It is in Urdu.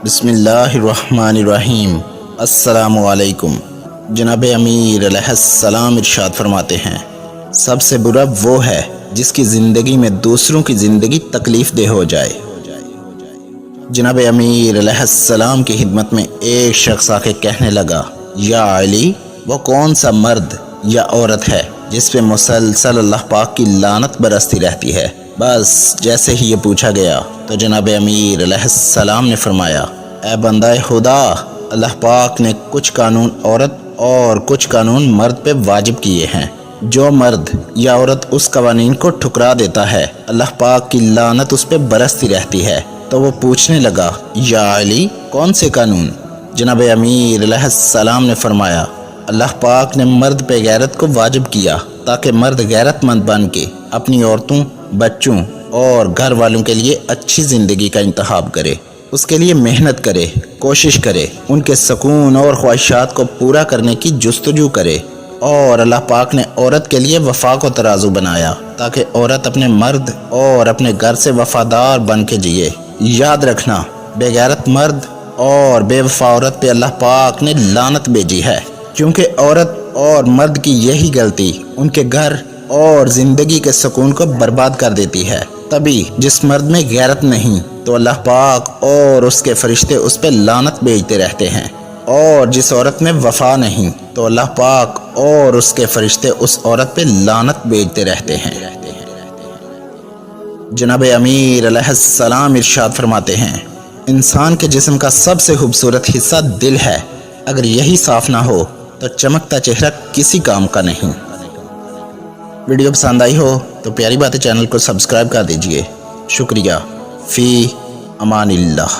بسم اللہ الرحمن الرحیم۔ السلام علیکم۔ جناب امیر علیہ السلام ارشاد فرماتے ہیں، سب سے برا وہ ہے جس کی زندگی میں دوسروں کی زندگی تکلیف دہ ہو جائے۔ جناب امیر علیہ السلام کی خدمت میں ایک شخص آ کے کہنے لگا، یا علی، وہ کون سا مرد یا عورت ہے جس پہ مسلسل اللہ پاک کی لعنت برستی رہتی ہے؟ بس جیسے ہی یہ پوچھا گیا تو جناب امیر علیہ السلام نے فرمایا، اے بندہ خدا، اللہ پاک نے کچھ قانون عورت اور کچھ قانون مرد پہ واجب کیے ہیں۔ جو مرد یا عورت اس قوانین کو ٹھکرا دیتا ہے، اللہ پاک کی لعنت اس پہ برستی رہتی ہے۔ تو وہ پوچھنے لگا، یا علی، کون سے قانون؟ جناب امیر علیہ السلام نے فرمایا، اللہ پاک نے مرد پہ غیرت کو واجب کیا تاکہ مرد غیرت مند بن کے اپنی عورتوں، بچوں اور گھر والوں کے لیے اچھی زندگی کا انتخاب کرے، اس کے لیے محنت کرے، کوشش کرے، ان کے سکون اور خواہشات کو پورا کرنے کی جستجو کرے۔ اور اللہ پاک نے عورت کے لیے وفا کو ترازو بنایا تاکہ عورت اپنے مرد اور اپنے گھر سے وفادار بن کے جیے۔ یاد رکھنا، بے غیرت مرد اور بے وفا عورت پہ اللہ پاک نے لعنت بھیجی ہے، کیونکہ عورت اور مرد کی یہی غلطی ان کے گھر اور زندگی کے سکون کو برباد کر دیتی ہے۔ تبھی جس مرد میں غیرت نہیں تو اللہ پاک اور اس کے فرشتے اس پہ لعنت بھیجتے رہتے ہیں، اور جس عورت میں وفا نہیں تو اللہ پاک اور اس کے فرشتے اس عورت پہ لعنت بھیجتے رہتے ہیں۔ جناب امیر علیہ السلام ارشاد فرماتے ہیں، انسان کے جسم کا سب سے خوبصورت حصہ دل ہے، اگر یہی صاف نہ ہو تو چمکتا چہرہ کسی کام کا نہیں۔ ویڈیو پسند آئی ہو تو پیاری باتیں چینل کو سبسکرائب کر دیجئے۔ شکریہ۔ فی امان اللہ۔